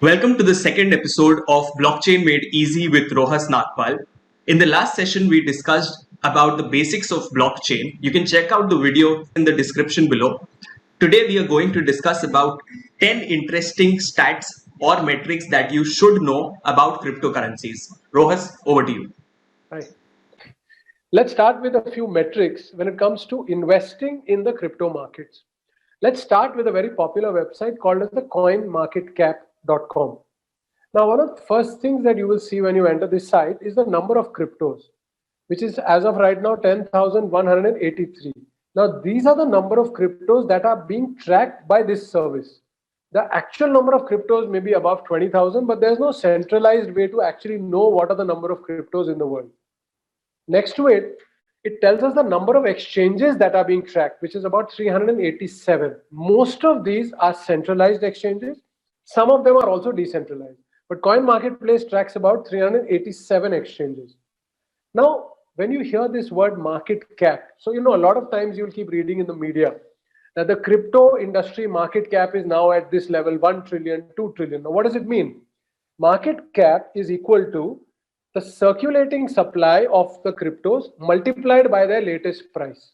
Welcome to the second episode of Blockchain Made Easy with Rohas Nagpal. In the last session, we discussed about the basics of blockchain. You can check out the video in the description below. Today, we are going to discuss about 10 interesting stats or metrics that you should know about cryptocurrencies. Rohas, over to you. Hi. Let's start with a few metrics when it comes to investing in the crypto markets. Let's start with a very popular website called as the coinmarketcap.com. Now, one of the first things that you will see when you enter this site is the number of cryptos, which is as of right now 10,183. Now, these are the number of cryptos that are being tracked by this service. The actual number of cryptos may be above 20,000, but there's no centralized way to actually know what are the number of cryptos in the world. Next to it, it tells us the number of exchanges that are being tracked, which is about 387. Most of these are centralized exchanges. Some of them are also decentralized. But Coin Marketplace tracks about 387 exchanges. Now, when you hear this word market cap, so a lot of times you'll keep reading in the media that the crypto industry market cap is now at this level, 1 trillion, 2 trillion. Now, what does it mean? Market cap is equal to the circulating supply of the cryptos multiplied by their latest price.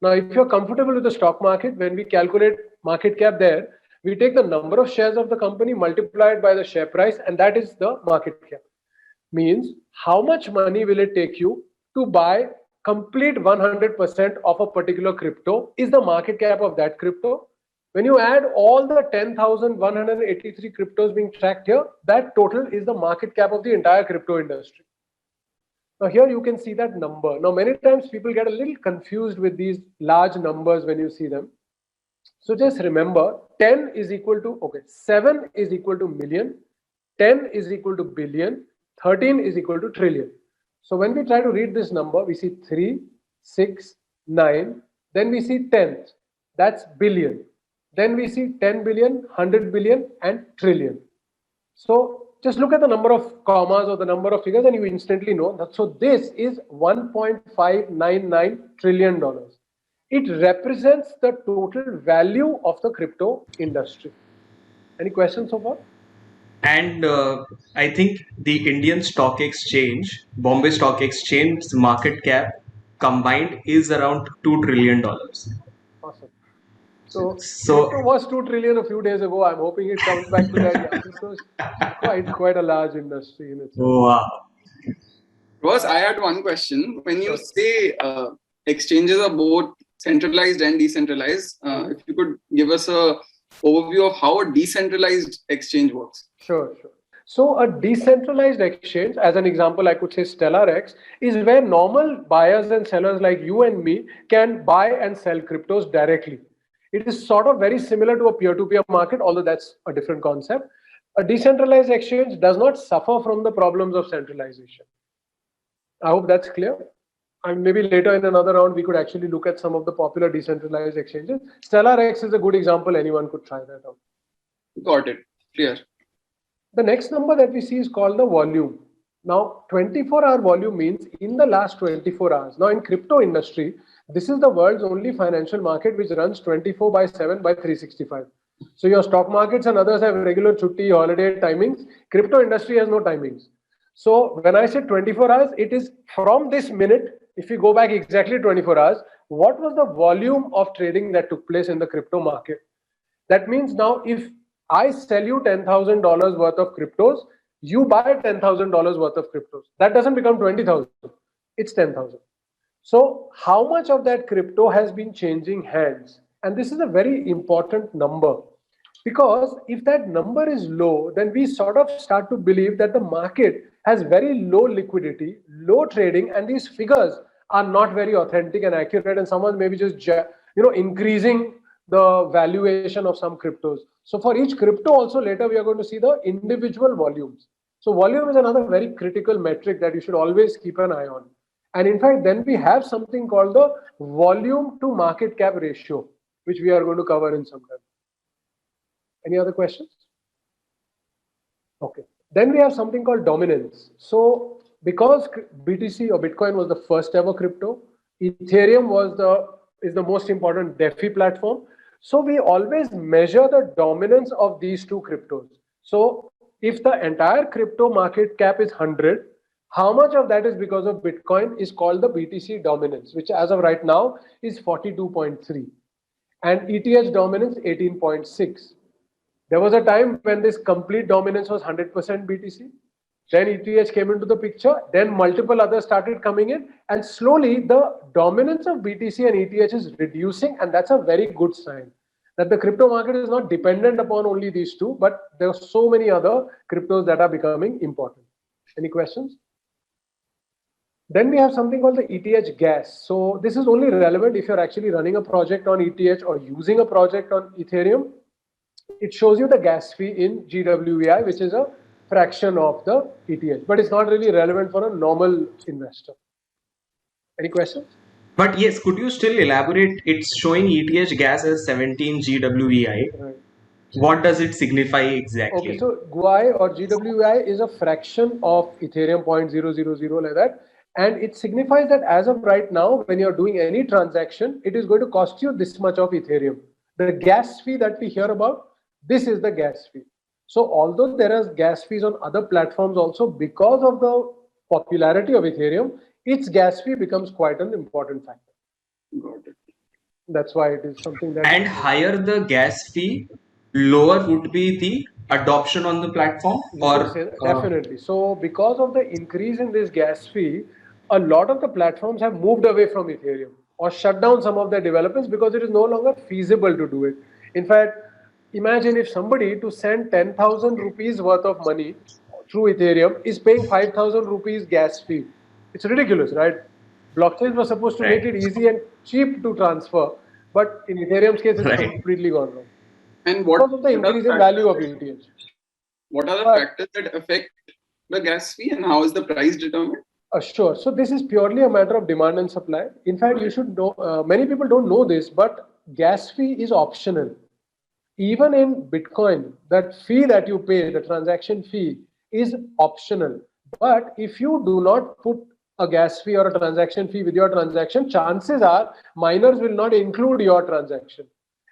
Now, if you're comfortable with the stock market, when we calculate market cap there, we take the number of shares of the company multiplied by the share price, and that is the market cap. Means how much money will it take you to buy complete 100% of a particular crypto is the market cap of that crypto. When you add all the 10,183 cryptos being tracked here, that total is the market cap of the entire crypto industry. Now here you can see that number. Now many times people get a little confused with these large numbers when you see them. So just remember 10 is equal to, 7 is equal to million, 10 is equal to billion, 13 is equal to trillion. So when we try to read this number, we see 3, 6, 9, then we see 10th, that's billion. Then we see 10 billion, 100 billion and trillion. So just look at the number of commas or the number of figures and you instantly know that. So this is $1.599 trillion. It represents the total value of the crypto industry. Any questions so far? And I think the Indian Stock Exchange, Bombay Stock Exchange market cap combined is around $2 trillion. Awesome. So crypto was 2 trillion a few days ago. I'm hoping it comes back to that. Yeah, crypto is quite a large industry in itself. Wow. Ross, I had one question. When you say exchanges are both centralized and decentralized, if you could give us a overview of how a decentralized exchange works. Sure. So a decentralized exchange, as an example, I could say StellarX, is where normal buyers and sellers like you and me can buy and sell cryptos directly. It is sort of very similar to a peer-to-peer market, although that's a different concept. A decentralized exchange does not suffer from the problems of centralization. I hope that's clear. And maybe later in another round, we could actually look at some of the popular decentralized exchanges. StellarX is a good example. Anyone could try that out. Got it. Clear. The next number that we see is called the volume. Now, 24-hour volume means in the last 24 hours. Now, in crypto industry, this is the world's only financial market which runs 24/7 by 365. So your stock markets and others have regular chutti, holiday timings. Crypto industry has no timings. So when I say 24 hours, it is from this minute. If you go back exactly 24 hours, what was the volume of trading that took place in the crypto market? That means now if I sell you $10,000 worth of cryptos, you buy $10,000 worth of cryptos. That doesn't become 20,000. It's 10,000. So how much of that crypto has been changing hands? And this is a very important number because if that number is low, then we sort of start to believe that the market has very low liquidity, low trading, and these figures are not very authentic and accurate. And someone maybe just increasing the valuation of some cryptos. So for each crypto also later we are going to see the individual volumes. So volume is another very critical metric that you should always keep an eye on. And in fact, then we have something called the volume to market cap ratio, which we are going to cover in some time. Any other questions? Okay. Then we have something called dominance. So because BTC or Bitcoin was the first ever crypto, Ethereum is the most important DeFi platform. So we always measure the dominance of these two cryptos. So If the entire crypto market cap is 100, how much of that is because of Bitcoin is called the BTC dominance, which as of right now is 42.3, and ETH dominance 18.6. There was a time when this complete dominance was 100% BTC. Then ETH came into the picture. Then multiple others started coming in. And slowly the dominance of BTC and ETH is reducing. And that's a very good sign that the crypto market is not dependent upon only these two, but there are so many other cryptos that are becoming important. Any questions? Then we have something called the ETH gas. So this is only relevant if you're actually running a project on ETH or using a project on Ethereum. It shows you the gas fee in GWEI, which is a fraction of the ETH, but it's not really relevant for a normal investor. Any questions? But yes, could you still elaborate? It's showing ETH gas as 17 GWEI. Right. What does it signify exactly? Okay, so GUI or GWEI is a fraction of Ethereum 0.000 like that. And it signifies that as of right now, when you're doing any transaction, it is going to cost you this much of Ethereum. The gas fee that we hear about, this is the gas fee. So although there is gas fees on other platforms also, because of the popularity of Ethereum, its gas fee becomes quite an important factor. Got it. That's why it is something that... And higher the gas fee, lower would be the adoption on the platform? Definitely. So because of the increase in this gas fee, a lot of the platforms have moved away from Ethereum or shut down some of their developments because it is no longer feasible to do it. In fact, imagine if somebody to send 10,000 rupees worth of money through Ethereum is paying 5,000 rupees gas fee. It's ridiculous, right? Blockchains were supposed to make it easy and cheap to transfer, but in Ethereum's case, it's completely gone wrong. And what because of the increase in value of ETH. What are the factors that affect the gas fee, and how is the price determined? Sure. So this is purely a matter of demand and supply. In fact, you should know, many people don't know this, but gas fee is optional. Even in Bitcoin, that fee that you pay, the transaction fee, is optional. But if you do not put a gas fee or a transaction fee with your transaction, chances are miners will not include your transaction.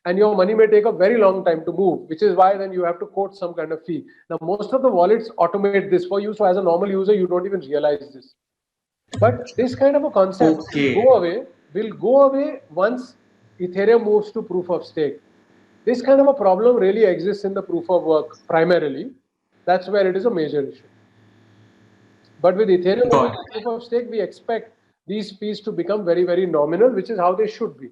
And your money may take a very long time to move, which is why then you have to quote some kind of fee. Now, most of the wallets automate this for you. So as a normal user, you don't even realize this. But this kind of a concept will go away once Ethereum moves to proof of stake. This kind of a problem really exists in the proof of work primarily. That's where it is a major issue. But with Ethereum proof of stake, we expect these fees to become very, very nominal, which is how they should be.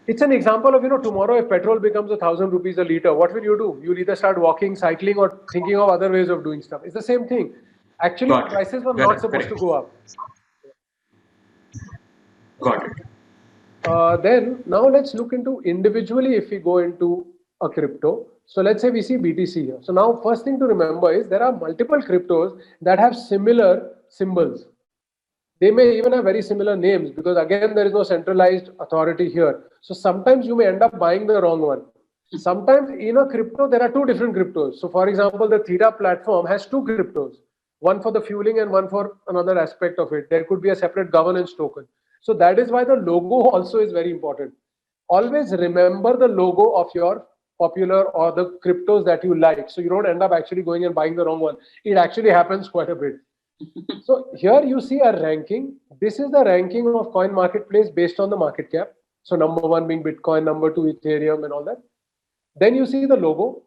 It's an example of, tomorrow if petrol becomes 1,000 rupees a liter, what will you do? You'll either start walking, cycling, or thinking of other ways of doing stuff. It's the same thing. Actually, prices were not supposed to go up. Got it. Then now let's look into individually if we go into a crypto. So let's say we see BTC here. So now first thing to remember is there are multiple cryptos that have similar symbols. They may even have very similar names because again, there is no centralized authority here. So sometimes you may end up buying the wrong one. Sometimes in a crypto, there are two different cryptos. So for example, the Theta platform has two cryptos, one for the fueling and one for another aspect of it. There could be a separate governance token. So that is why the logo also is very important. Always remember the logo of your popular or the cryptos that you like. So you don't end up actually going and buying the wrong one. It actually happens quite a bit. So here you see a ranking. This is the ranking of Coin Marketplace based on the market cap. So number one being Bitcoin, number two Ethereum and all that. Then you see the logo.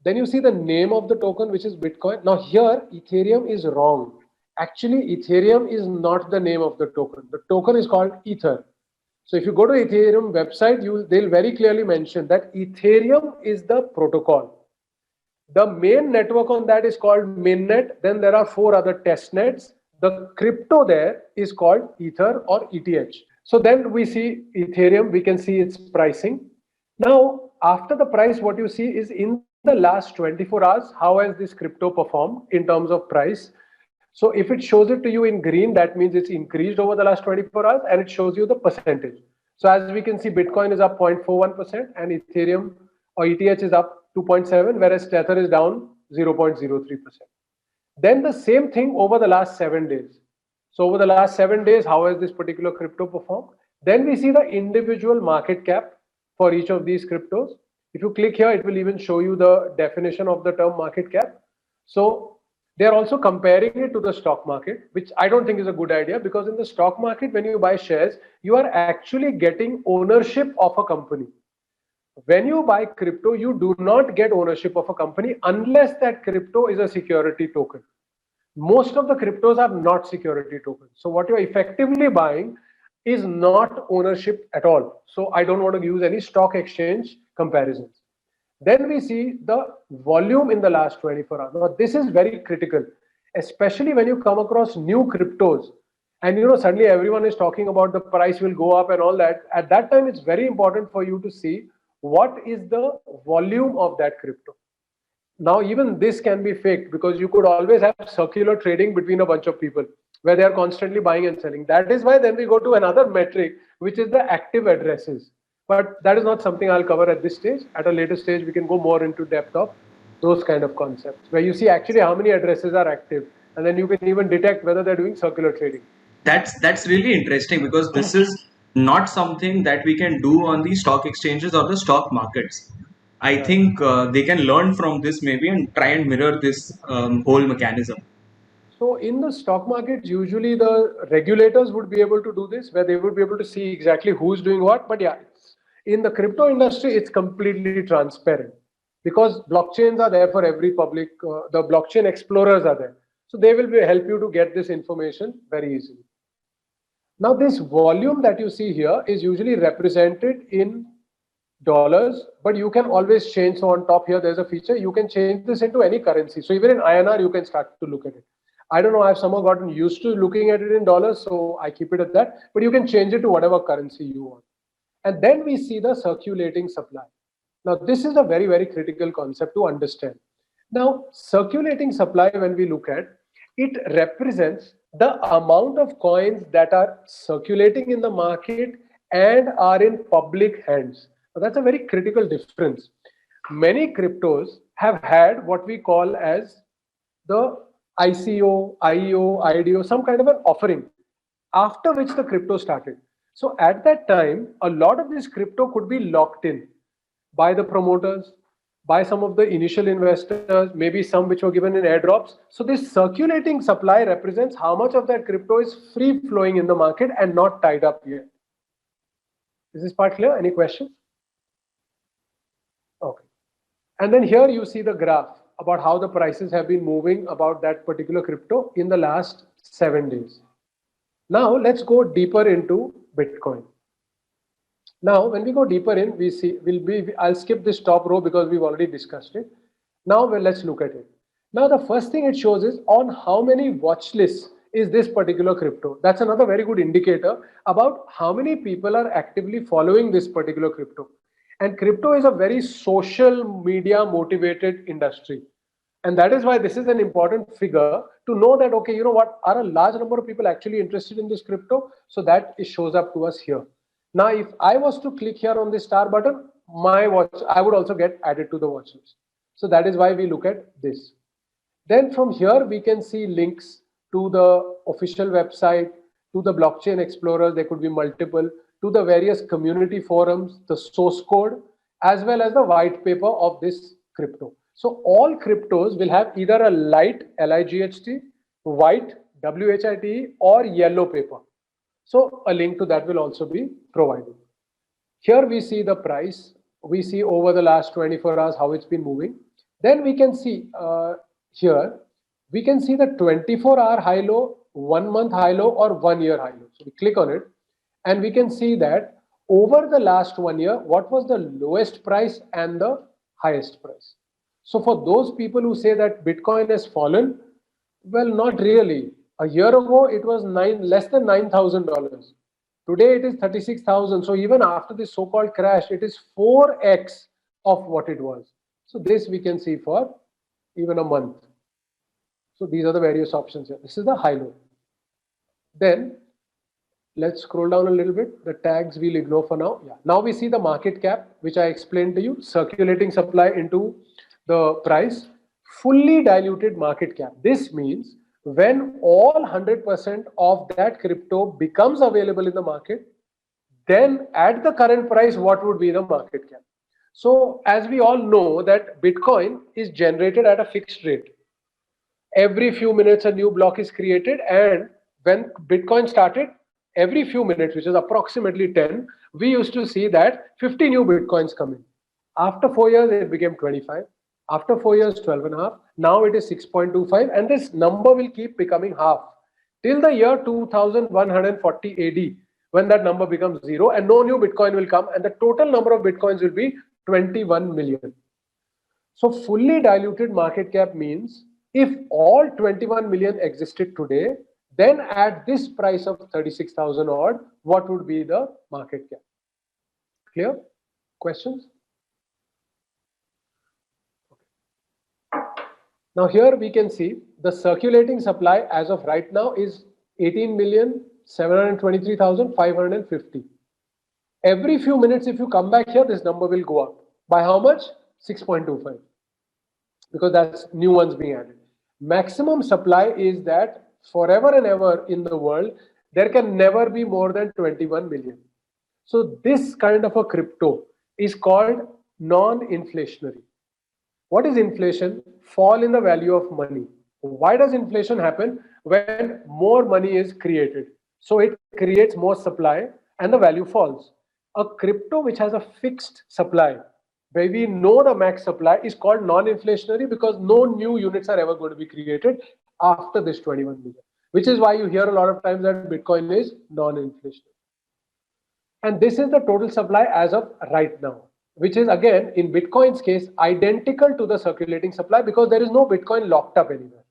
Then you see the name of the token, which is Bitcoin. Now here Ethereum is wrong. Actually, Ethereum is not the name of the token. The token is called Ether. So if you go to Ethereum website, they'll very clearly mention that Ethereum is the protocol. The main network on that is called mainnet. Then there are 4 other test nets. The crypto there is called Ether or ETH. So then we see Ethereum, we can see its pricing. Now, after the price, what you see is in the last 24 hours, how has this crypto performed in terms of price? So if it shows it to you in green, that means it's increased over the last 24 hours and it shows you the percentage. So as we can see, Bitcoin is up 0.41% and Ethereum or ETH is up 2.7, whereas Tether is down 0.03%. Then the same thing over the last 7 days. So over the last 7 days, how has this particular crypto performed? Then we see the individual market cap for each of these cryptos. If you click here, it will even show you the definition of the term market cap. So they are also comparing it to the stock market, which I don't think is a good idea, because in the stock market, when you buy shares, you are actually getting ownership of a company. When you buy crypto, you do not get ownership of a company unless that crypto is a security token. Most of the cryptos are not security tokens. So what you're effectively buying is not ownership at all. So I don't want to use any stock exchange comparisons. Then we see the volume in the last 24 hours. Now this is very critical, especially when you come across new cryptos and suddenly everyone is talking about the price will go up and all that. At that time, it's very important for you to see what is the volume of that crypto. Now even this can be faked, because you could always have circular trading between a bunch of people where they are constantly buying and selling. That is why then we go to another metric, which is the active addresses. But that is not something I'll cover at this stage. At a later stage, we can go more into depth of those kind of concepts, where you see actually how many addresses are active, and then you can even detect whether they're doing circular trading. That's really interesting, because this is not something that we can do on the stock exchanges or the stock markets. I think they can learn from this maybe and try and mirror this whole mechanism. So in the stock markets, usually the regulators would be able to do this, where they would be able to see exactly who's doing what. But yeah, in the crypto industry, it's completely transparent, because blockchains are there for every public. The blockchain explorers are there, so they will help you to get this information very easily. Now, this volume that you see here is usually represented in dollars, but you can always change. So on top here, there's a feature, you can change this into any currency. So even in INR, you can start to look at it. I don't know, I've somehow gotten used to looking at it in dollars, so I keep it at that, but you can change it to whatever currency you want. And then we see the circulating supply. Now, this is a very, very critical concept to understand. Now, circulating supply, when we look at, it represents the amount of coins that are circulating in the market and are in public hands. Now, that's a very critical difference. Many cryptos have had what we call as the ICO, IEO, IDO, some kind of an offering, after which the crypto started. So at that time, a lot of this crypto could be locked in by the promoters, by some of the initial investors, maybe some which were given in airdrops. So this circulating supply represents how much of that crypto is free flowing in the market and not tied up yet. Is this part clear? Any questions? Okay. And then here you see the graph about how the prices have been moving about that particular crypto in the last 7 days. Now let's go deeper into Bitcoin. Now, when we go deeper in, we see, I'll skip this top row because we've already discussed it. Now, let's look at it. Now, the first thing it shows is on how many watch lists is this particular crypto. That's another very good indicator about how many people are actively following this particular crypto. And crypto is a very social media motivated industry. And that is why this is an important figure to know that, okay, you know what, are a large number of people actually interested in this crypto? So that it shows up to us here. Now, if I was to click here on the star button, my watch, I would also get added to the watch list. So that is why we look at this. Then from here, we can see links to the official website, to the blockchain explorer, there could be multiple, to the various community forums, the source code, as well as the white paper of this crypto. So all cryptos will have either a light, LIGHT, white, WHITE, or yellow paper. So a link to that will also be provided. Here we see the price. We see over the last 24 hours how it's been moving. Then we can see here, we can see the 24-hour high low, 1 month high low, or 1 year high low. So we click on it and we can see that over the last 1 year, what was the lowest price and the highest price. So for those people who say that Bitcoin has fallen, well, not really. A year ago, it was less than $9,000. Today, it is 36,000. So even after this so-called crash, it is 4x of what it was. So this we can see for even a month. So these are the various options here. This is the high low. Then let's scroll down a little bit. The tags we'll ignore for now. Yeah. Now we see the market cap, which I explained to you, circulating supply into the price, fully diluted market cap. This means when all 100% of that crypto becomes available in the market, then at the current price, what would be the market cap? So as we all know that Bitcoin is generated at a fixed rate. Every few minutes a new block is created, and when Bitcoin started, every few minutes, which is approximately 10, we used to see that 50 new Bitcoins come in. After 4 years, it became 25. After 4 years, 12 and a half. Now it is 6.25, and this number will keep becoming half till the year 2140 AD, when that number becomes zero and no new Bitcoin will come, and the total number of Bitcoins will be 21 million. So fully diluted market cap means if all 21 million existed today, then at this price of 36,000 odd, what would be the market cap? Clear? Questions? Now here we can see the circulating supply as of right now is 18,723,550. Every few minutes, if you come back here, this number will go up. By how much? 6.25. Because that's new ones being added. Maximum supply is that forever and ever in the world, there can never be more than 21 million. So this kind of a crypto is called non-inflationary. What is inflation? Fall in the value of money. Why does inflation happen? When more money is created. So it creates more supply and the value falls. A crypto which has a fixed supply, where we know the max supply, is called non-inflationary because no new units are ever going to be created after this 21 million. Which is why you hear a lot of times that Bitcoin is non-inflationary. And this is the total supply as of right now, which is again in Bitcoin's case identical to the circulating supply because there is no Bitcoin locked up anywhere.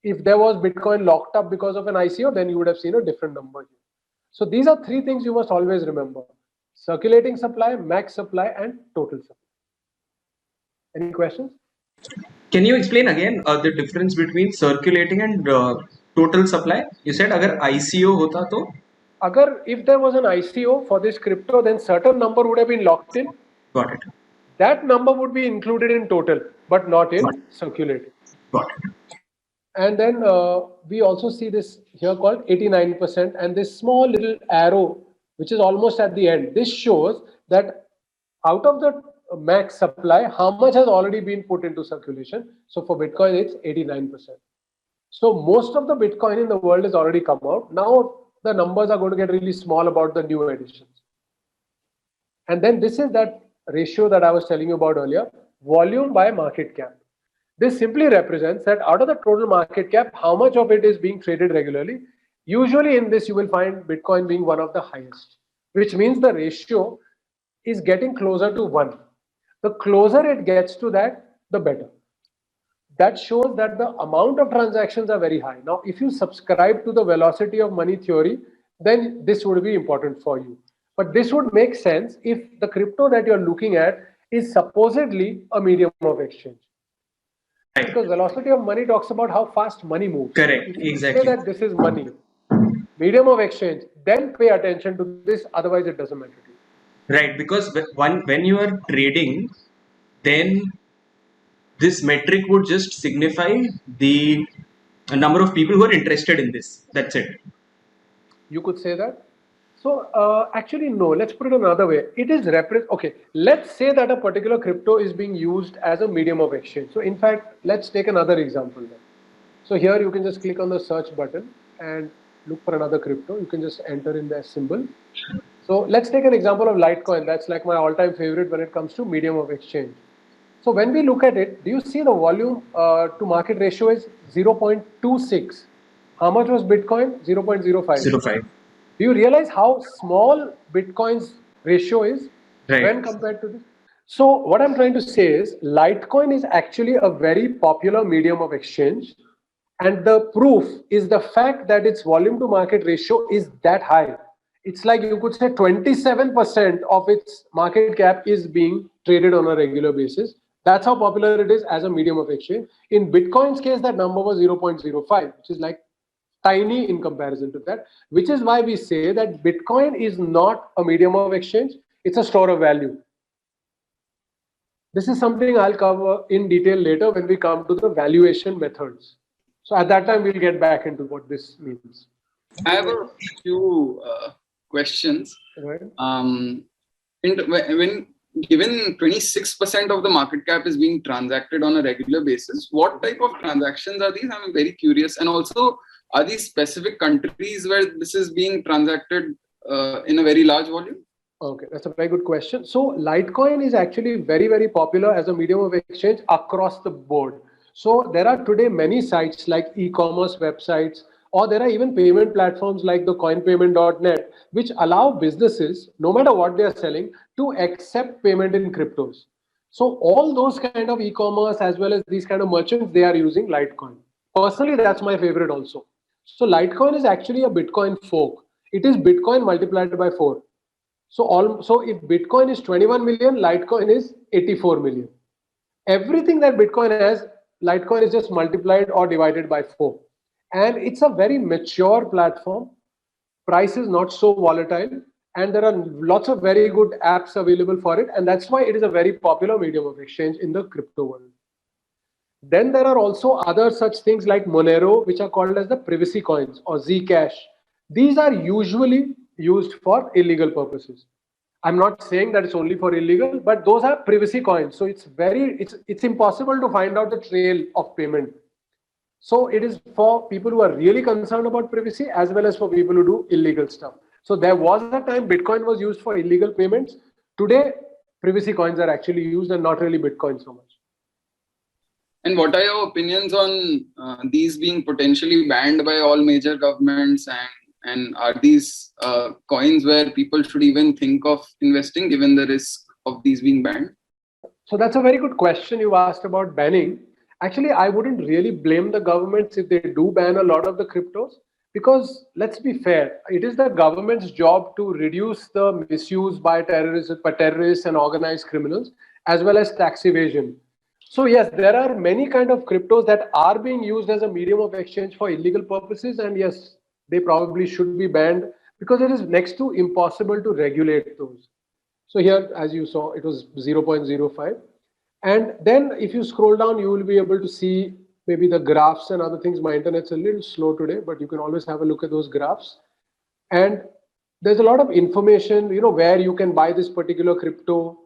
If there was Bitcoin locked up because of an ICO, then you would have seen a different number here. So these are three things you must always remember: circulating supply, max supply, and total supply. Any questions? Can you explain again the difference between circulating and total supply? You said agar ICO hota to? If there was an ICO for this crypto, then certain number would have been locked in. Got it. That number would be included in total, but not in circulating. Got it. And then we also see this here called 89%, and this small little arrow, which is almost at the end. This shows that out of the max supply, how much has already been put into circulation. So for Bitcoin, it's 89%. So most of the Bitcoin in the world has already come out. Now the numbers are going to get really small about the new additions. And then this is that ratio that I was telling you about earlier, volume by market cap. This simply represents that out of the total market cap, how much of it is being traded regularly. Usually in this, you will find Bitcoin being one of the highest, which means the ratio is getting closer to 1. The closer it gets to that, the better. That shows that the amount of transactions are very high. Now, if you subscribe to the velocity of money theory, then this would be important for you. But this would make sense if the crypto that you're looking at is supposedly a medium of exchange. Right. Because velocity of money talks about how fast money moves. Correct, if you exactly. say that this is money, medium of exchange, then pay attention to this, otherwise it doesn't matter to you. Right, because when you are trading, then this metric would just signify the number of people who are interested in this. That's it. You could say that. So actually, no, let's put it another way. It is okay, let's say that a particular crypto is being used as a medium of exchange. So in fact, let's take another example then. So here you can just click on the search button and look for another crypto. You can just enter in their symbol. So let's take an example of Litecoin. That's like my all-time favorite when it comes to medium of exchange. So when we look at it, do you see the volume to market ratio is 0.26. How much was Bitcoin? 0.05. 0.05. Do you realize how small Bitcoin's ratio is when compared to this? So what I'm trying to say is Litecoin is actually a very popular medium of exchange. And the proof is the fact that its volume to market ratio is that high. It's like you could say 27% of its market cap is being traded on a regular basis. That's how popular it is as a medium of exchange. In Bitcoin's case, that number was 0.05, which is like tiny in comparison to that, which is why we say that Bitcoin is not a medium of exchange, it's a store of value. This is something I'll cover in detail later when we come to the valuation methods. So at that time, we'll get back into what this means. I have a few questions. Right. When given 26% of the market cap is being transacted on a regular basis, what type of transactions are these? I'm very curious. And also, are these specific countries where this is being transacted in a very large volume? Okay, that's a very good question. So Litecoin is actually very, very popular as a medium of exchange across the board. So there are today many sites like e-commerce websites, or there are even payment platforms like the coinpayment.net, which allow businesses, no matter what they are selling, to accept payment in cryptos. So all those kind of e-commerce as well as these kind of merchants, they are using Litecoin. Personally, that's my favorite also. So Litecoin is actually a Bitcoin fork. It is Bitcoin multiplied by 4. So if Bitcoin is 21 million, Litecoin is 84 million. Everything that Bitcoin has, Litecoin is just multiplied or divided by 4. And it's a very mature platform. Price is not so volatile. And there are lots of very good apps available for it. And that's why it is a very popular medium of exchange in the crypto world. Then there are also other such things like Monero, which are called as the privacy coins or Zcash. These are usually used for illegal purposes. I'm not saying that it's only for illegal, but those are privacy coins. So it's impossible to find out the trail of payment. So it is for people who are really concerned about privacy as well as for people who do illegal stuff. So there was a time Bitcoin was used for illegal payments. Today, privacy coins are actually used and not really Bitcoin so much. And what are your opinions on these being potentially banned by all major governments? And are these coins where people should even think of investing given the risk of these being banned? So that's a very good question you asked about banning. Actually, I wouldn't really blame the governments if they do ban a lot of the cryptos, because let's be fair, it is the government's job to reduce the misuse by terrorists and organized criminals, as well as tax evasion. So yes, there are many kind of cryptos that are being used as a medium of exchange for illegal purposes, and yes, they probably should be banned because it is next to impossible to regulate those. So here, as you saw, it was 0.05. And then if you scroll down, you will be able to see maybe the graphs and other things. My internet's a little slow today, but you can always have a look at those graphs. And there's a lot of information, where you can buy this particular crypto,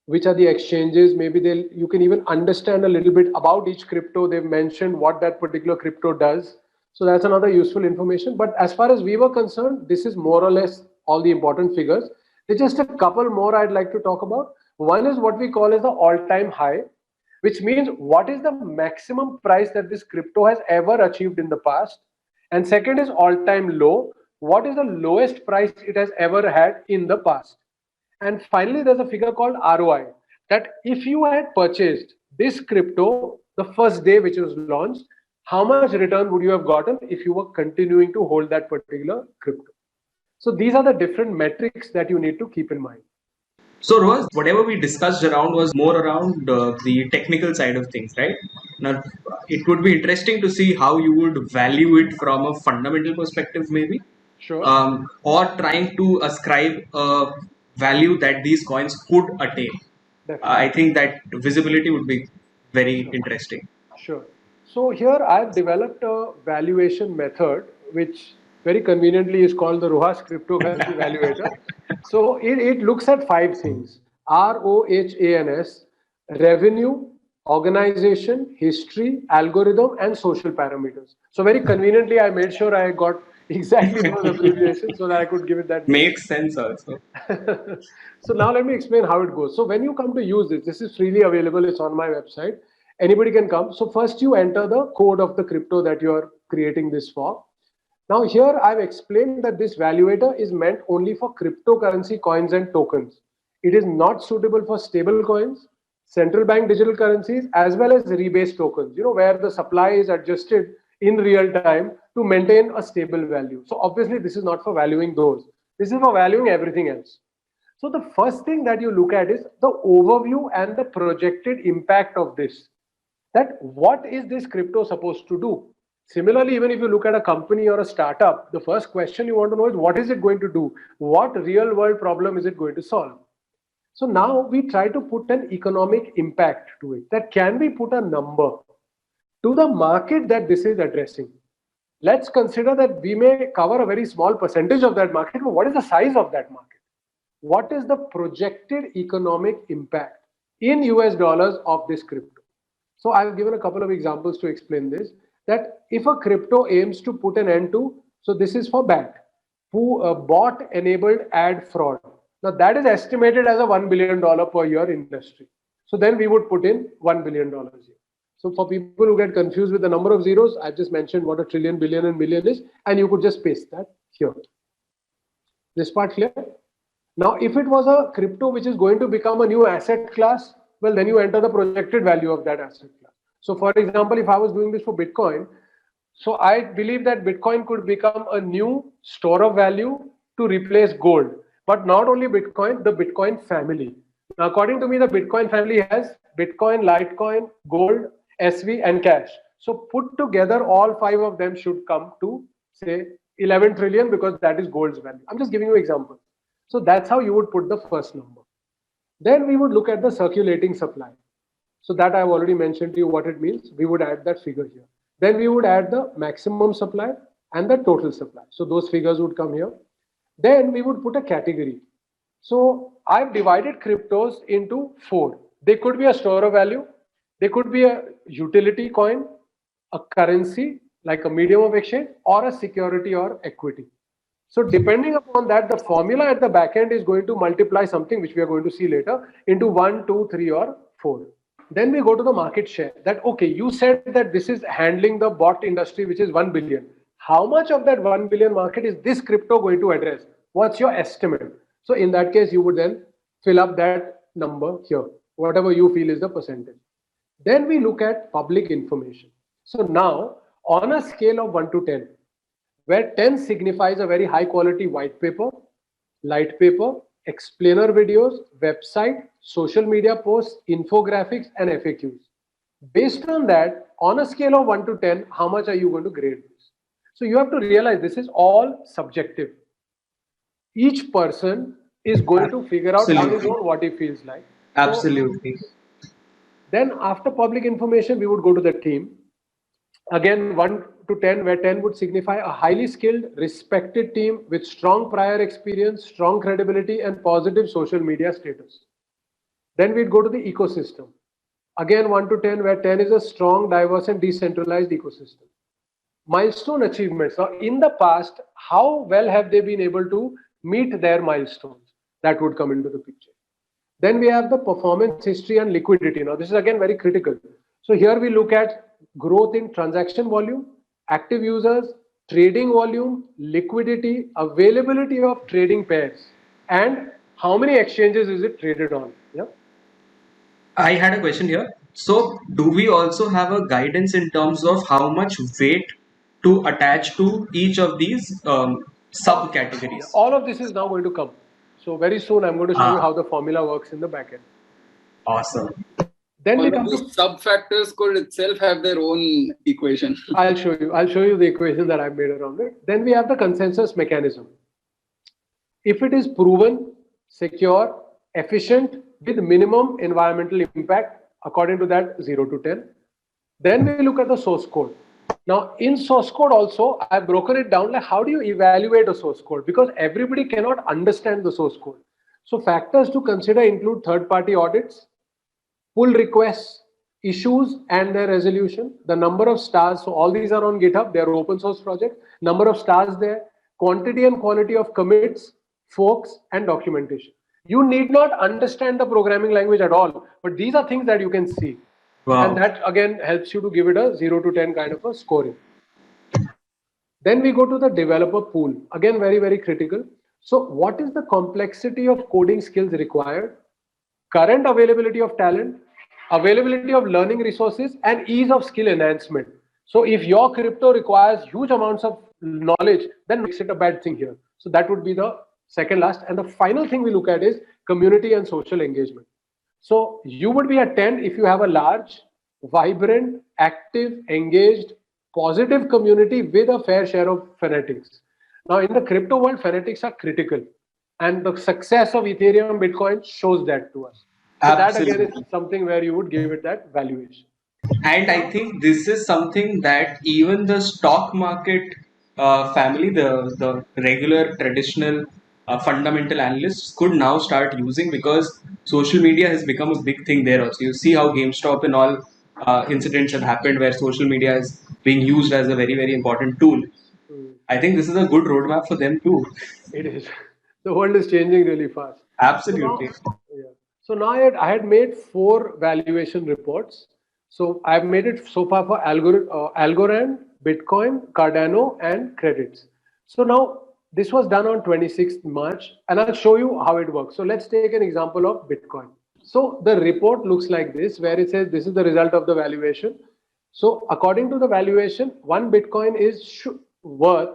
which are the exchanges. Maybe you can even understand a little bit about each crypto. They've mentioned what that particular crypto does. So that's another useful information. But as far as we were concerned, this is more or less all the important figures. There's just a couple more I'd like to talk about. One is what we call as the all-time high, which means what is the maximum price that this crypto has ever achieved in the past. And second is all-time low. What is the lowest price it has ever had in the past? And finally, there's a figure called ROI, that if you had purchased this crypto the first day which was launched, how much return would you have gotten if you were continuing to hold that particular crypto? So these are the different metrics that you need to keep in mind. So Rohas, whatever we discussed around was more around the technical side of things, right? Now, it would be interesting to see how you would value it from a fundamental perspective, maybe. Sure. Or trying to ascribe a value that these coins could attain. I think that visibility would be very interesting. Sure. So here I've developed a valuation method, which very conveniently is called the Rohas Cryptocurrency Valuator. So it looks at 5 things: ROHANS, revenue, organization, history, algorithm, and social parameters. So very conveniently, I made sure I got exactly those abbreviations so that I could give it that. Makes sense also. So now let me explain how it goes. So when you come to use this is freely available. It's on my website. Anybody can come. So first you enter the code of the crypto that you're creating this for. Now here I've explained that this valuator is meant only for cryptocurrency coins and tokens. It is not suitable for stable coins, central bank digital currencies, as well as rebase tokens, where the supply is adjusted in real time to maintain a stable value. So obviously this is not for valuing those. This is for valuing everything else. So the first thing that you look at is the overview and the projected impact of this. That what is this crypto supposed to do? Similarly, even if you look at a company or a startup, the first question you want to know is what is it going to do? What real world problem is it going to solve? So now we try to put an economic impact to it. That can we put a number to the market that this is addressing? Let's consider that we may cover a very small percentage of that market, but what is the size of that market? what is the projected economic impact in US dollars of this crypto. So I've given a couple of examples to explain this, that if a crypto aims to put an end to, so this is for BAT, who bot enabled ad fraud. Now that is estimated as a $1 billion per year industry. So then we would put in $1 billion here. So for people who get confused with the number of zeros, I've just mentioned what a trillion, billion and million is, and you could just paste that here. This part clear? Now, if it was a crypto which is going to become a new asset class, well, then you enter the projected value of that asset class. So for example, if I was doing this for Bitcoin, so I believe that Bitcoin could become a new store of value to replace gold. But not only Bitcoin, the Bitcoin family. Now, according to me, the Bitcoin family has Bitcoin, Litecoin, gold, SV, and cash. So put together, all 5 of them should come to say 11 trillion because that is gold's value. I'm just giving you examples. So that's how you would put the first number. Then we would look at the circulating supply. So that I've already mentioned to you what it means. We would add that figure here. Then we would add the maximum supply and the total supply. So those figures would come here. Then we would put a category. So I've divided cryptos into 4. They could be a store of value. They could be a utility coin, a currency like a medium of exchange, or a security or equity. So depending upon that, the formula at the back end is going to multiply something which we are going to see later into 1, 2, 3 or 4. Then we go to the market share. That, okay, you said that this is handling the bot industry, which is 1 billion. How much of that 1 billion market is this crypto going to address? What's your estimate? So in that case, you would then fill up that number here, whatever you feel is the percentage. Then we look at public information. So now on a scale of 1 to 10, where 10 signifies a very high quality white paper, light paper, explainer videos, website, social media posts, infographics, and FAQs. Based on that, on a scale of 1 to 10, how much are you going to grade this? So you have to realize this is all subjective. Each person is going to figure out on his own what he feels like. Absolutely. So, then after public information, we would go to the team. Again, 1 to 10, where 10 would signify a highly skilled, respected team with strong prior experience, strong credibility, and positive social media status. Then we'd go to the ecosystem. Again, 1 to 10, where 10 is a strong, diverse, and decentralized ecosystem. Milestone achievements. Now, in the past, how well have they been able to meet their milestones? That would come into the picture. Then we have the performance history and liquidity. Now, this is again very critical. So here we look at growth in transaction volume, active users, trading volume, liquidity, availability of trading pairs, and how many exchanges is it traded on. Yeah. I had a question here. So do we also have a guidance in terms of how much weight to attach to each of these subcategories? All of this is now going to come. So very soon I'm going to show you how the formula works in the backend. Awesome. Then we All come of to these sub-factors could itself have their own equation. I'll show you the equation that I've made around it. Then we have the consensus mechanism. If it is proven, secure, efficient, with minimum environmental impact, according to that 0 to 10, then we look at the source code. Now in source code also, I've broken it down like how do you evaluate a source code, because everybody cannot understand the source code. So factors to consider include third-party audits, pull requests, issues and their resolution, the number of stars. So all these are on GitHub, they're open source project, number of stars there, quantity and quality of commits, forks and documentation. You need not understand the programming language at all, but these are things that you can see. Wow. And that again helps you to give it a 0 to 10 kind of a scoring. Then we go to the developer pool. Again, very, very critical. So what is the complexity of coding skills required? Current availability of talent, availability of learning resources, and ease of skill enhancement. So if your crypto requires huge amounts of knowledge, then makes it a bad thing here. So that would be the second last. And the final thing we look at is community and social engagement. So you would be at 10 if you have a large, vibrant, active, engaged, positive community with a fair share of fanatics. Now in the crypto world, fanatics are critical. And the success of Ethereum, Bitcoin shows that to us. So that again is something where you would give it that valuation. And I think this is something that even the stock market family, the regular traditional fundamental analysts could now start using, because social media has become a big thing there also. You see how GameStop and all incidents have happened where social media is being used as a very, very important tool. I think this is a good roadmap for them too. It is. The world is changing really fast. Absolutely. Yeah. So now I had made 4 valuation reports. So I've made it so far for Algorand, Bitcoin, Cardano, and credits. So now this was done on 26th March, and I'll show you how it works. So let's take an example of Bitcoin. So the report looks like this, where it says this is the result of the valuation. So according to the valuation, one Bitcoin is worth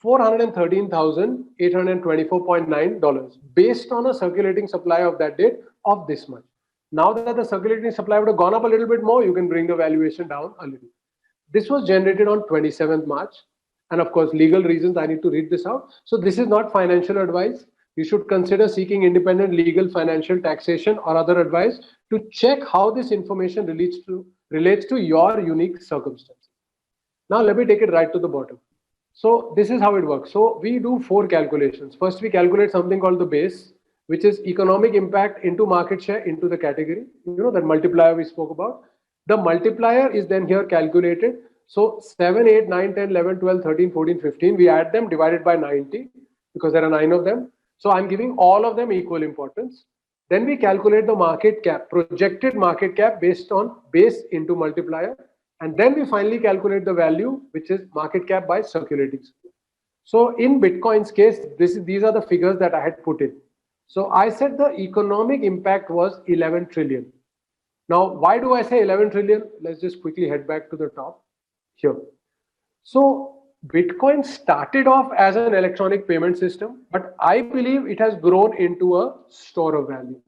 $413,824.9 based on a circulating supply of that date of this much. Now that the circulating supply would have gone up a little bit more, you can bring the valuation down a little. This was generated on 27th March. And of course, legal reasons, I need to read this out. So this is not financial advice. You should consider seeking independent legal, financial, taxation, or other advice to check how this information relates to your unique circumstances. Now let me take it right to the bottom. So this is how it works. So we do 4 calculations. First, we calculate something called the base, which is economic impact into market share into the category. You know, that multiplier we spoke about. The multiplier is then here calculated. So 7, 8, 9, 10, 11, 12, 13, 14, 15. We add them divided by 90 because there are 9 of them. So I'm giving all of them equal importance. Then we calculate the market cap, projected market cap based on base into multiplier. And then we finally calculate the value, which is market cap by circulating. So in Bitcoin's case, these are the figures that I had put in. So I said the economic impact was 11 trillion. Now, why do I say 11 trillion? Let's just quickly head back to the top here. So Bitcoin started off as an electronic payment system, but I believe it has grown into a store of value.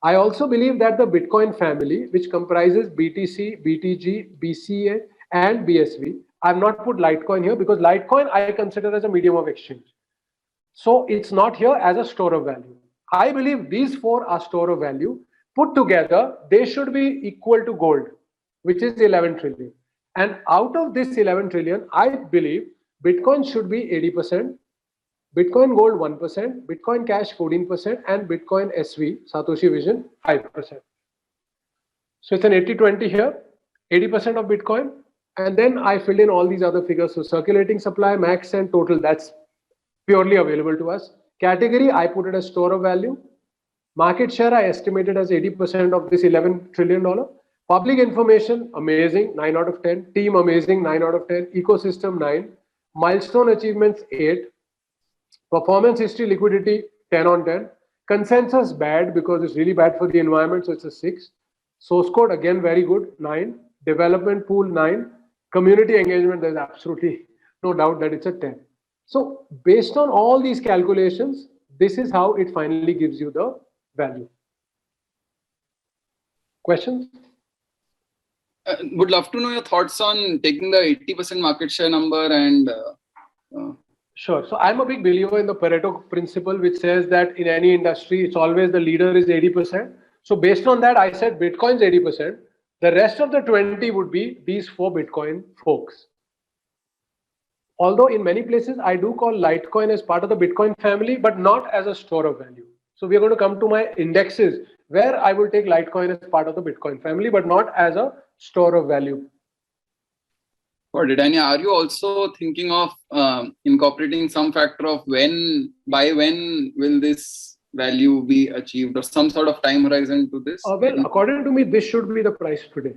I also believe that the Bitcoin family, which comprises BTC, BTG, BCA, and BSV, I've not put Litecoin here because Litecoin I consider as a medium of exchange. So it's not here as a store of value. I believe these 4 are store of value. Put together, they should be equal to gold, which is 11 trillion. And out of this 11 trillion, I believe Bitcoin should be 80%, Bitcoin Gold 1%, Bitcoin Cash 14%, and Bitcoin SV, Satoshi Vision 5%. So it's an 80-20 here, 80% of Bitcoin. And then I filled in all these other figures. So circulating supply, max, and total, that's purely available to us. Category, I put it as store of value. Market share, I estimated as 80% of this $11 trillion. Public information, amazing, 9 out of 10. Team, amazing, 9 out of 10. Ecosystem, 9. Milestone achievements, 8. Performance history, liquidity, 10 on 10. Consensus, bad because it's really bad for the environment, so it's a 6. Source code, again, very good, 9. Development pool, 9. Community engagement, there's absolutely no doubt that it's a 10. So based on all these calculations, this is how it finally gives you the value. Questions? Would love to know your thoughts on taking the 80% market share number and... Sure. So I'm a big believer in the Pareto principle, which says that in any industry, it's always the leader is 80%. So based on that, I said Bitcoin's 80%. The rest of the 20 would be these 4 Bitcoin folks. Although in many places, I do call Litecoin as part of the Bitcoin family, but not as a store of value. So we are going to come to my indexes where I will take Litecoin as part of the Bitcoin family, but not as a store of value. Got it. And are you also thinking of incorporating some factor of by when will this value be achieved, or some sort of time horizon to this? Well, according to me, this should be the price today.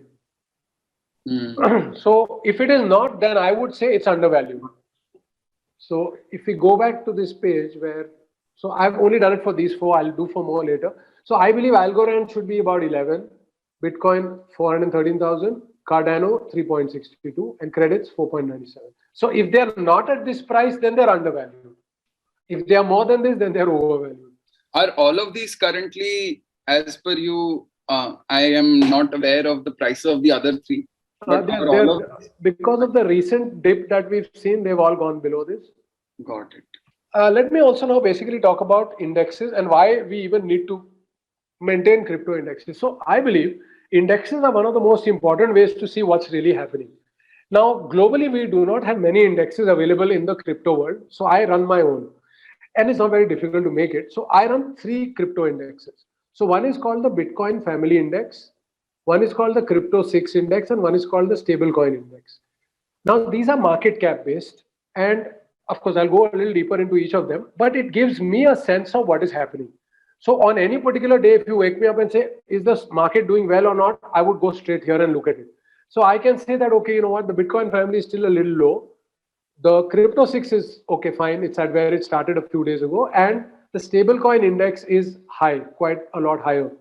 So if it is not, then I would say it's undervalued. So if we go back to this page so I've only done it for these 4, I'll do for more later. So I believe Algorand should be about 11, Bitcoin 413,000, Cardano 3.62, and credits 4.97. So if they're not at this price, then they're undervalued. If they are more than this, then they're overvalued. Are all of these currently, as per you, I am not aware of the price of the other 3. Because of the recent dip that we've seen, they've all gone below this. Got it. Let me also now basically talk about indexes and why we even need to maintain crypto indexes. So I believe indexes are one of the most important ways to see what's really happening. Now, globally, we do not have many indexes available in the crypto world. So I run my own. and it's not very difficult to make it. So I run 3 crypto indexes. So one is called the Bitcoin Family Index, one is called the Crypto 6 Index, and one is called the Stablecoin Index. Now these are market cap based, and of course I'll go a little deeper into each of them, but it gives me a sense of what is happening. So on any particular day, if you wake me up and say, is the market doing well or not, I would go straight here and look at it. So I can say that, okay, you know what, the Bitcoin family is still a little low. The Crypto 6 is okay, fine. It's at where it started a few days ago. And the stablecoin index is high, quite a lot higher.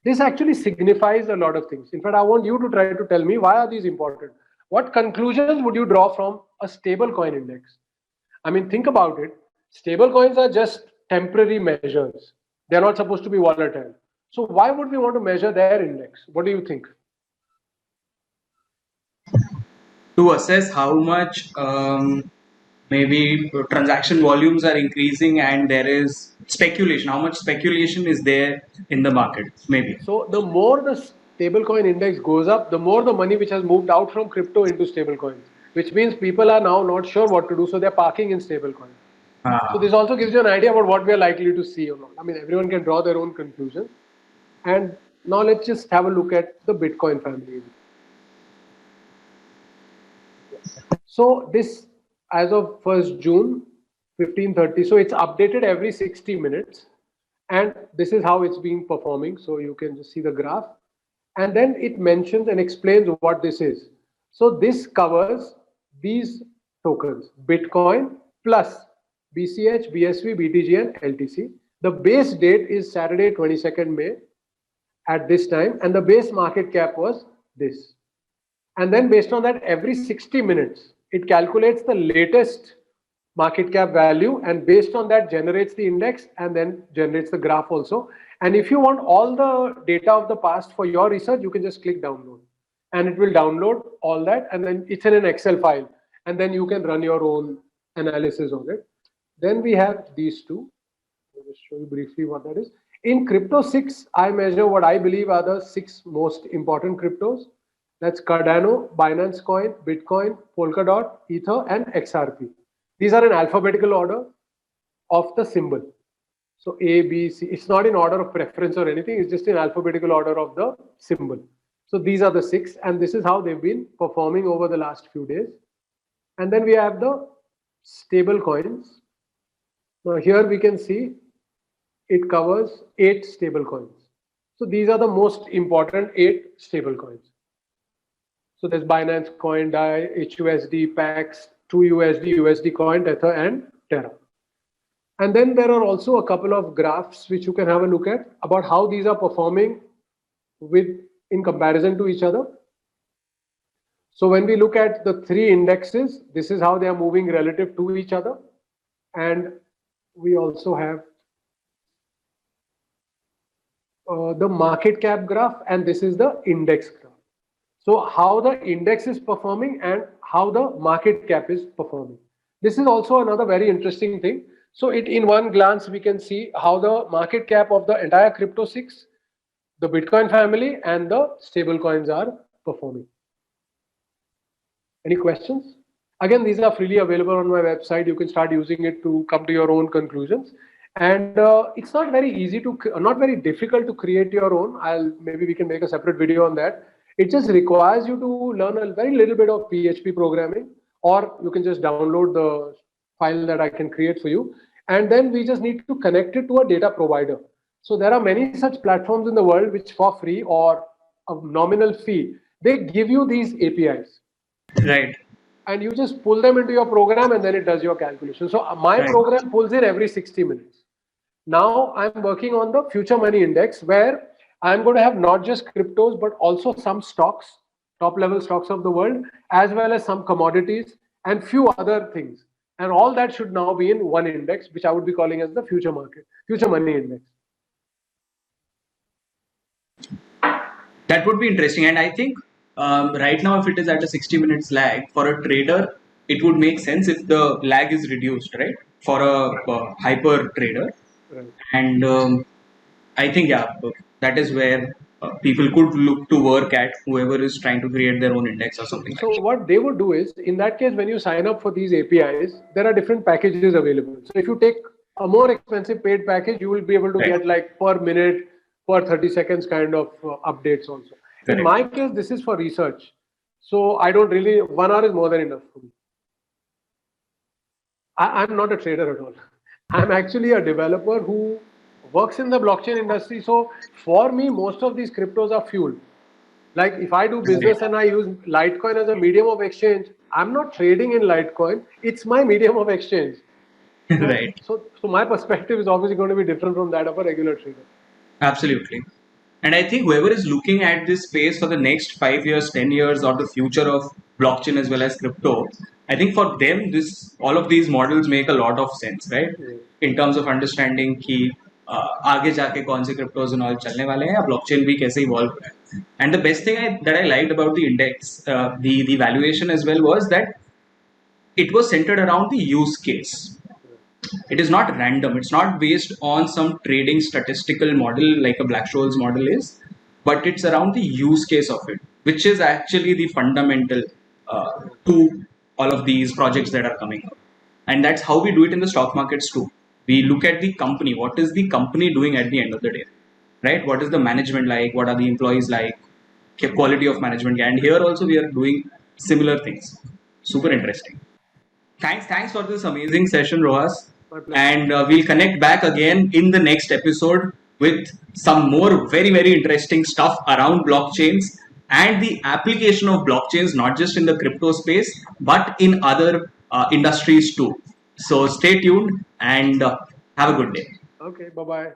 This actually signifies a lot of things. In fact, I want you to try to tell me, why are these important? What conclusions would you draw from a stablecoin index? I mean, think about it. Stable coins are just temporary measures. They're not supposed to be volatile. So why would we want to measure their index? What do you think? To assess how much maybe transaction volumes are increasing and there is speculation, how much speculation is there in the market, maybe. So the more the stablecoin index goes up, the more the money which has moved out from crypto into stablecoins, which means people are now not sure what to do, so they're parking in stablecoin. So this also gives you an idea about what we are likely to see or not. I mean, everyone can draw their own conclusions. And now let's just have a look at the Bitcoin family. So this, as of 1st June, 15:30. So it's updated every 60 minutes. And this is how it's been performing. So you can just see the graph. And then it mentions and explains what this is. So this covers these tokens, Bitcoin plus BCH, BSV, BTG, and LTC. The base date is Saturday, 22nd May at this time. And the base market cap was this. And then based on that, every 60 minutes, it calculates the latest market cap value, and based on that generates the index and then generates the graph also. And if you want all the data of the past for your research, you can just click download and it will download all that, and then it's in an Excel file, and then you can run your own analysis of it. Then we have these two. I'll just show you briefly what that is. In Crypto 6, I measure what I believe are the 6 most important cryptos. That's Cardano, Binance Coin, Bitcoin, Polkadot, Ether, and XRP. These are in alphabetical order of the symbol. So A, B, C. It's not in order of preference or anything. It's just in alphabetical order of the symbol. So these are the 6, and this is how they've been performing over the last few days. And then we have the stable coins. Now here we can see it covers 8 stable coins. So these are the most important 8 stable coins. So there's Binance Coin, DAI, HUSD, PAX, TrueUSD, USD Coin, Tether, and Terra. And then there are also a couple of graphs which you can have a look at about how these are performing in comparison to each other. So when we look at the 3 indexes, this is how they are moving relative to each other. And we also have the market cap graph, and this is the index graph. So how the index is performing and how the market cap is performing. This is also another very interesting thing. So in one glance, we can see how the market cap of the entire Crypto 6, the Bitcoin family, and the stable coins are performing. Any questions? Again, these are freely available on my website. You can start using it to come to your own conclusions. And it's not very easy to, not very difficult to create your own. Maybe we can make a separate video on that. It just requires you to learn a very little bit of PHP programming, or you can just download the file that I can create for you. And then we just need to connect it to a data provider. So there are many such platforms in the world which for free or a nominal fee, they give you these APIs. Right. And you just pull them into your program and then it does your calculation. So my program pulls in every 60 minutes. Now I'm working on the Future Money Index, where I'm going to have not just cryptos, but also some stocks, top level stocks of the world, as well as some commodities and few other things. And all that should now be in one index, which I would be calling as the Future Money Index. That would be interesting. And I think right now, if it is at a 60 minutes lag, for a trader, it would make sense if the lag is reduced, right? For a hyper trader. Right. And I think, yeah, that is where people could look to work at, whoever is trying to create their own index or something. So what they would do is, in that case, when you sign up for these APIs, there are different packages available. So if you take a more expensive paid package, you will be able to Right. get like per minute, per 30 seconds kind of updates also. Correct. In my case, this is for research. So I don't really, 1 hour is more than enough for me. I'm not a trader at all. I'm actually a developer who works in the blockchain industry. So for me, most of these cryptos are fuel. Like if I do business and I use Litecoin as a medium of exchange, I'm not trading in Litecoin. It's my medium of exchange. Right. So my perspective is obviously going to be different from that of a regular trader. Absolutely. And I think whoever is looking at this space for the next 5 years, 10 years, or the future of blockchain as well as crypto, I think for them, all of these models make a lot of sense, right? In terms of understanding कि आगे जाके कौन से cryptos and all चलने वाले हैं या blockchain भी कैसे evolve हो रहा है. And the best thing that I liked about the index, the valuation as well, was that it was centered around the use case. It is not random. It's not based on some trading statistical model like a Black-Scholes model is, but it's around the use case of it, which is actually the fundamental to all of these projects that are coming up. And that's how we do it in the stock markets too. We look at the company. What is the company doing at the end of the day, right? What is the management like? What are the employees like? Quality of management. And here also we are doing similar things. Super interesting. Thanks for this amazing session, Rohas. And we'll connect back again in the next episode with some more very, very interesting stuff around blockchains and the application of blockchains, not just in the crypto space, but in other industries too. So stay tuned and have a good day. Okay, bye-bye.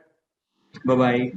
Bye-bye.